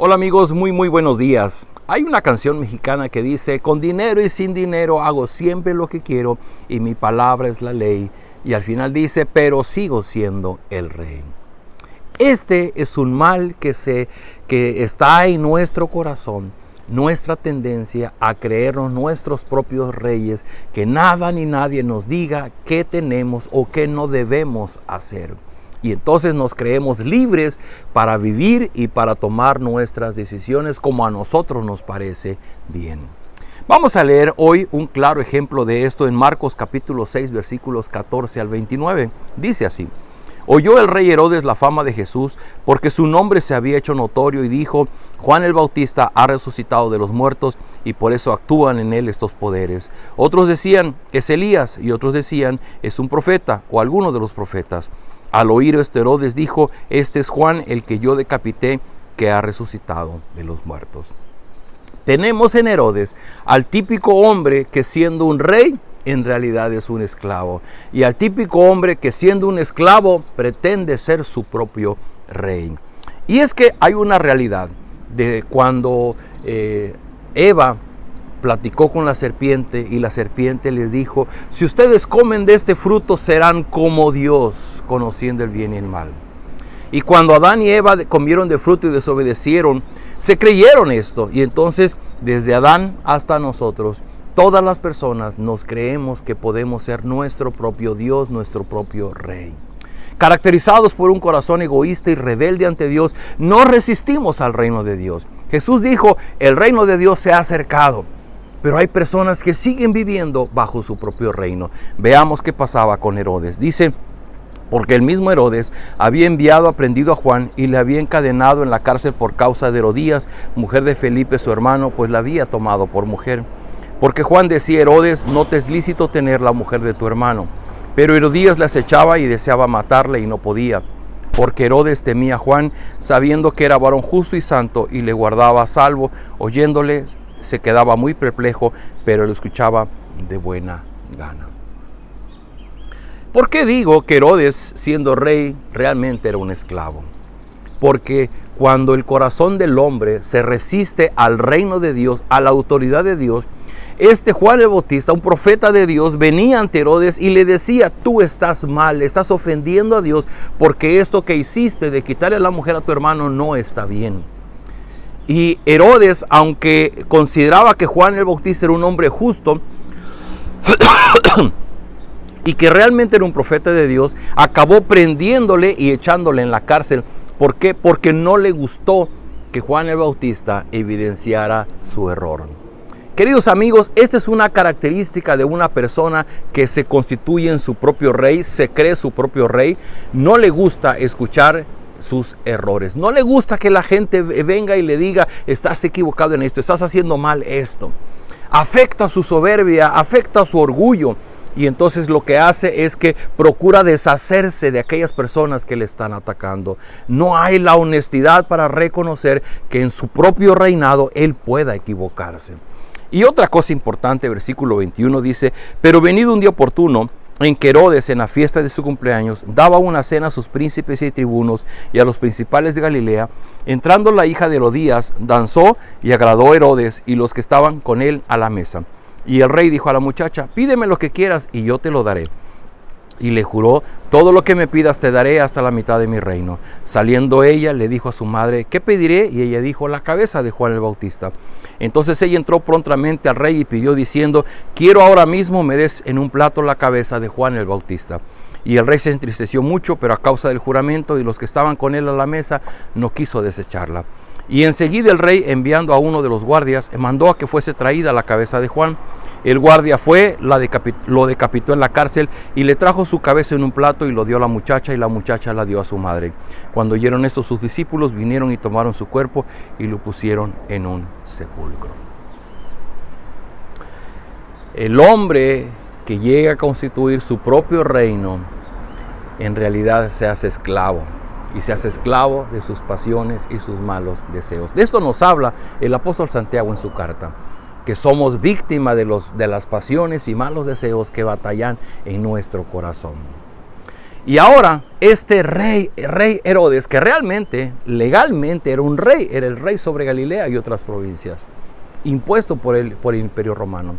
Hola amigos, muy buenos días. Hay una canción mexicana que dice: con dinero y sin dinero hago siempre lo que quiero y mi palabra es la ley. Y al final dice: pero sigo siendo el rey. Este es un mal que está en nuestro corazón, nuestra tendencia a creernos nuestros propios reyes, que nada ni nadie nos diga qué tenemos o qué no debemos hacer. Y entonces nos creemos libres para vivir y para tomar nuestras decisiones como a nosotros nos parece bien. Vamos a leer hoy un claro ejemplo de esto en Marcos capítulo 6, versículos 14 al 29. Dice así: oyó el rey Herodes la fama de Jesús, porque su nombre se había hecho notorio, y dijo: Juan el Bautista ha resucitado de los muertos, y por eso actúan en él estos poderes. Otros decían: es Elías, y otros decían: es un profeta, o alguno de los profetas. Al oír esto, Herodes dijo: este es Juan, el que yo decapité, que ha resucitado de los muertos. Tenemos en Herodes al típico hombre que, siendo un rey, en realidad es un esclavo, y al típico hombre que, siendo un esclavo, pretende ser su propio rey. Y es que hay una realidad de cuando Eva platicó con la serpiente, y la serpiente les dijo: si ustedes comen de este fruto serán como Dios, conociendo el bien y el mal. Y cuando Adán y Eva comieron de fruto y desobedecieron, se creyeron esto, y entonces desde Adán hasta nosotros, todas las personas nos creemos que podemos ser nuestro propio Dios, nuestro propio rey. Caracterizados por un corazón egoísta y rebelde ante Dios, no resistimos al reino de Dios. Jesús dijo: el reino de Dios se ha acercado. Pero hay personas que siguen viviendo bajo su propio reino. Veamos qué pasaba con Herodes. Dice: porque el mismo Herodes había prendido a Juan y le había encadenado en la cárcel por causa de Herodías, mujer de Felipe su hermano, pues la había tomado por mujer. Porque Juan decía a Herodes: no te es lícito tener la mujer de tu hermano. Pero Herodías la acechaba y deseaba matarle y no podía, porque Herodes temía a Juan, sabiendo que era varón justo y santo, y le guardaba a salvo. Oyéndole se quedaba muy perplejo, pero lo escuchaba de buena gana. ¿Por qué digo que Herodes, siendo rey, realmente era un esclavo? Porque cuando el corazón del hombre se resiste al reino de Dios, a la autoridad de Dios, Juan el Bautista, un profeta de Dios, venía ante Herodes y le decía: tú estás mal, estás ofendiendo a Dios, porque esto que hiciste de quitarle la mujer a tu hermano no está bien. Y Herodes, aunque consideraba que Juan el Bautista era un hombre justo y que realmente era un profeta de Dios, acabó prendiéndole y echándole en la cárcel. ¿Por qué? Porque no le gustó que Juan el Bautista evidenciara su error. Queridos amigos, esta es una característica de una persona que se constituye en su propio rey, se cree su propio rey. No le gusta escuchar sus errores, no le gusta que la gente venga y le diga: estás equivocado en esto, estás haciendo mal esto. Afecta su soberbia, afecta su orgullo, y entonces lo que hace es que procura deshacerse de aquellas personas que le están atacando. No hay la honestidad para reconocer que en su propio reinado él pueda equivocarse. Y otra cosa importante, versículo 21 dice: pero venido un día oportuno, en que Herodes, en la fiesta de su cumpleaños, daba una cena a sus príncipes y tribunos y a los principales de Galilea, entrando la hija de Herodías, danzó y agradó a Herodes y los que estaban con él a la mesa. Y el rey dijo a la muchacha: pídeme lo que quieras y yo te lo daré. Y le juró: todo lo que me pidas te daré, hasta la mitad de mi reino. Saliendo ella, le dijo a su madre: ¿qué pediré? Y ella dijo: la cabeza de Juan el Bautista. Entonces ella entró prontamente al rey y pidió, diciendo: quiero ahora mismo me des en un plato la cabeza de Juan el Bautista. Y el rey se entristeció mucho, pero a causa del juramento y los que estaban con él a la mesa, no quiso desecharla. Y enseguida el rey, enviando a uno de los guardias, mandó a que fuese traída la cabeza de Juan. El guardia fue, lo decapitó en la cárcel y le trajo su cabeza en un plato y lo dio a la muchacha, y la muchacha la dio a su madre. Cuando oyeron esto, sus discípulos vinieron y tomaron su cuerpo y lo pusieron en un sepulcro. El hombre que llega a constituir su propio reino, en realidad se hace esclavo. Y se hace esclavo de sus pasiones y sus malos deseos. De esto nos habla el apóstol Santiago en su carta, que somos víctimas de las pasiones y malos deseos que batallan en nuestro corazón. Y ahora este rey Herodes, que realmente, legalmente era un rey, era el rey sobre Galilea y otras provincias, impuesto por el Imperio Romano.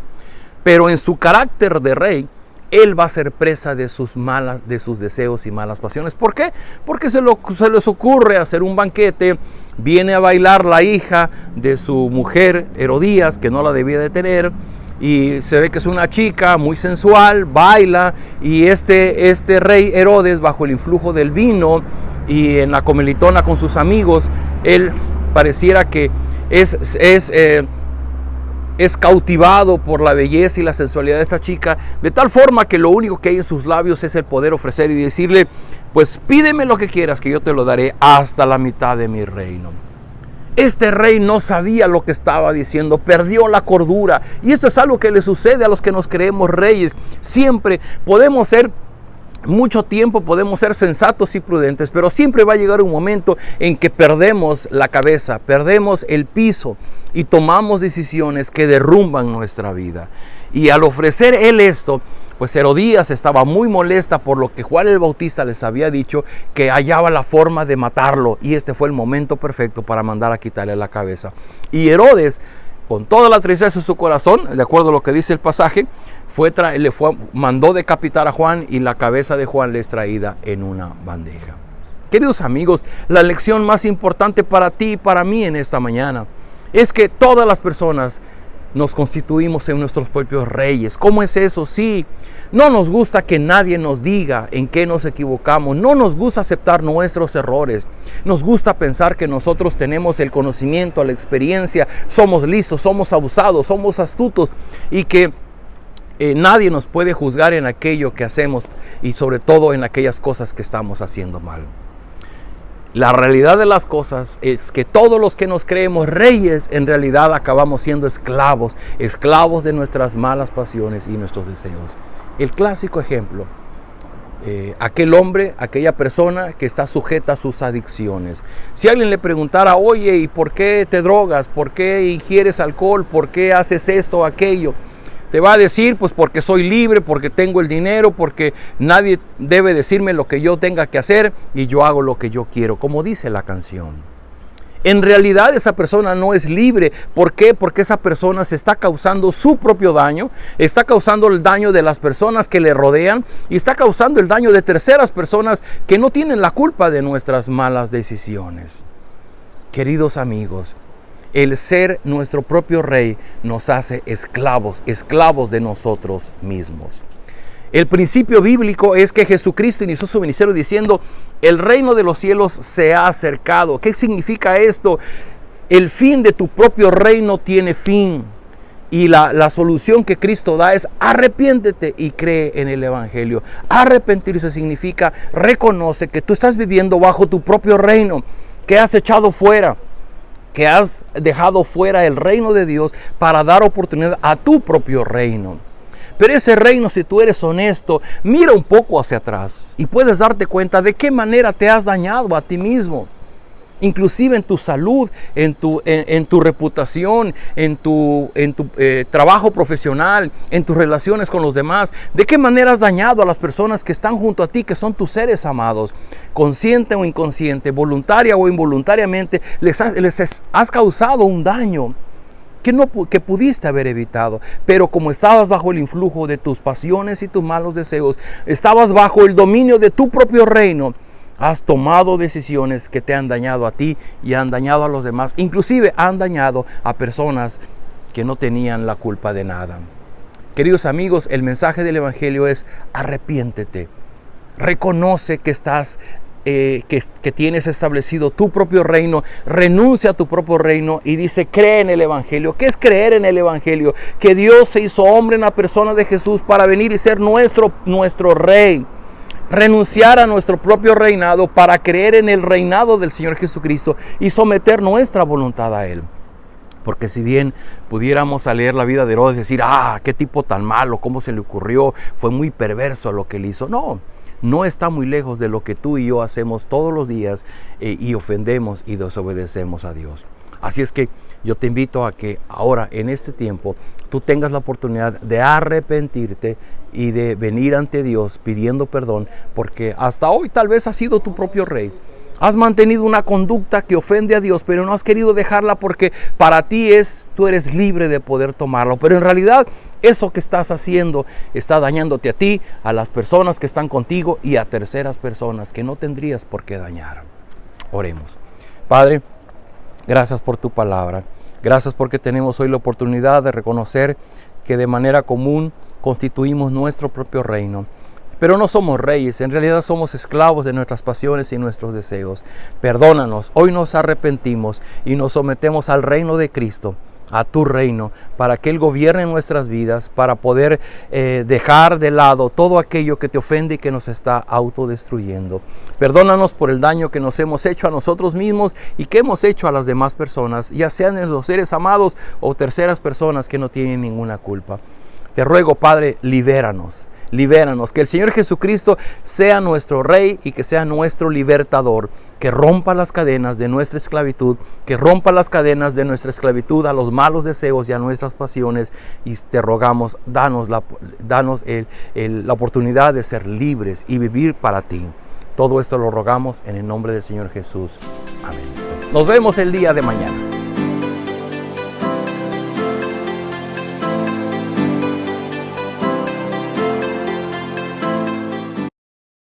Pero en su carácter de rey, él va a ser presa de sus deseos y malas pasiones. ¿Por qué? Porque se les ocurre hacer un banquete, viene a bailar la hija de su mujer Herodías, que no la debía de tener, y se ve que es una chica muy sensual, baila, y este rey Herodes, bajo el influjo del vino y en la comelitona con sus amigos, él pareciera que es cautivado por la belleza y la sensualidad de esta chica, de tal forma que lo único que hay en sus labios es el poder ofrecer y decirle, pues pídeme lo que quieras, que yo te lo daré hasta la mitad de mi reino. Este rey no sabía lo que estaba diciendo, perdió la cordura, y esto es algo que le sucede a los que nos creemos reyes. Siempre podemos ser mucho tiempo, podemos ser sensatos y prudentes, pero siempre va a llegar un momento en que perdemos la cabeza, perdemos el piso y tomamos decisiones que derrumban nuestra vida. Y al ofrecer él esto, pues Herodías estaba muy molesta por lo que Juan el Bautista les había dicho, que hallaba la forma de matarlo, y este fue el momento perfecto para mandar a quitarle la cabeza. Y Herodes, con toda la tristeza de su corazón, de acuerdo a lo que dice el pasaje, mandó decapitar a Juan, y la cabeza de Juan le es traída en una bandeja. Queridos amigos, la lección más importante para ti y para mí en esta mañana es que todas las personas nos constituimos en nuestros propios reyes. ¿Cómo es eso? Sí, no nos gusta que nadie nos diga en qué nos equivocamos. No nos gusta aceptar nuestros errores. Nos gusta pensar que nosotros tenemos el conocimiento, la experiencia, somos listos, somos abusados, somos astutos, y que nadie nos puede juzgar en aquello que hacemos, y sobre todo en aquellas cosas que estamos haciendo mal. La realidad de las cosas es que todos los que nos creemos reyes, en realidad acabamos siendo esclavos de nuestras malas pasiones y nuestros deseos. El clásico ejemplo, aquel hombre, aquella persona que está sujeta a sus adicciones. Si alguien le preguntara, oye, ¿y por qué te drogas? ¿Por qué ingieres alcohol? ¿Por qué haces esto o aquello? Te va a decir, pues porque soy libre, porque tengo el dinero, porque nadie debe decirme lo que yo tenga que hacer y yo hago lo que yo quiero, como dice la canción. En realidad esa persona no es libre. ¿Por qué? Porque esa persona se está causando su propio daño, está causando el daño de las personas que le rodean y está causando el daño de terceras personas que no tienen la culpa de nuestras malas decisiones. Queridos amigos, el ser nuestro propio rey nos hace esclavos de nosotros mismos. El principio bíblico es que Jesucristo inició su ministerio diciendo, el reino de los cielos se ha acercado. ¿Qué significa esto? El fin de tu propio reino tiene fin. Y la solución que Cristo da es arrepiéntete y cree en el Evangelio. Arrepentirse significa reconoce que tú estás viviendo bajo tu propio reino, que has echado fuera, que has dejado fuera el reino de Dios para dar oportunidad a tu propio reino. Pero ese reino, si tú eres honesto, mira un poco hacia atrás y puedes darte cuenta de qué manera te has dañado a ti mismo. Inclusive en tu salud, en tu reputación, en tu trabajo profesional, en tus relaciones con los demás. ¿De qué manera has dañado a las personas que están junto a ti, que son tus seres amados? Consciente o inconsciente, voluntaria o involuntariamente, les has causado un daño que pudiste haber evitado. Pero como estabas bajo el influjo de tus pasiones y tus malos deseos, estabas bajo el dominio de tu propio reino, has tomado decisiones que te han dañado a ti y han dañado a los demás. Inclusive han dañado a personas que no tenían la culpa de nada. Queridos amigos, el mensaje del Evangelio es arrepiéntete. Reconoce que que tienes establecido tu propio reino, renuncia a tu propio reino y dice, cree en el Evangelio. ¿Qué es creer en el Evangelio? Que Dios se hizo hombre en la persona de Jesús para venir y ser nuestro rey. Renunciar a nuestro propio reinado para creer en el reinado del Señor Jesucristo y someter nuestra voluntad a Él. Porque si bien pudiéramos leer la vida de Herodes y decir, qué tipo tan malo, cómo se le ocurrió, fue muy perverso lo que él hizo. No está muy lejos de lo que tú y yo hacemos todos los días y ofendemos y desobedecemos a Dios. Así es que yo te invito a que ahora, en este tiempo, tú tengas la oportunidad de arrepentirte y de venir ante Dios pidiendo perdón, porque hasta hoy tal vez has sido tu propio rey. Has mantenido una conducta que ofende a Dios, pero no has querido dejarla porque para ti tú eres libre de poder tomarlo. Pero en realidad eso que estás haciendo está dañándote a ti, a las personas que están contigo y a terceras personas que no tendrías por qué dañar. Oremos. Padre, gracias por tu palabra. Gracias porque tenemos hoy la oportunidad de reconocer que de manera común constituimos nuestro propio reino. Pero no somos reyes, en realidad somos esclavos de nuestras pasiones y nuestros deseos. Perdónanos, hoy nos arrepentimos y nos sometemos al reino de Cristo, a tu reino, para que Él gobierne nuestras vidas, para poder dejar de lado todo aquello que te ofende y que nos está autodestruyendo. Perdónanos por el daño que nos hemos hecho a nosotros mismos y que hemos hecho a las demás personas, ya sean nuestros seres amados o terceras personas que no tienen ninguna culpa. Te ruego, Padre, libéranos. Libéranos, que el Señor Jesucristo sea nuestro Rey y que sea nuestro libertador, que rompa las cadenas de nuestra esclavitud, que rompa las cadenas de nuestra esclavitud a los malos deseos y a nuestras pasiones, y te rogamos, danos la oportunidad de ser libres y vivir para ti. Todo esto lo rogamos en el nombre del Señor Jesús. Amén. Nos vemos el día de mañana.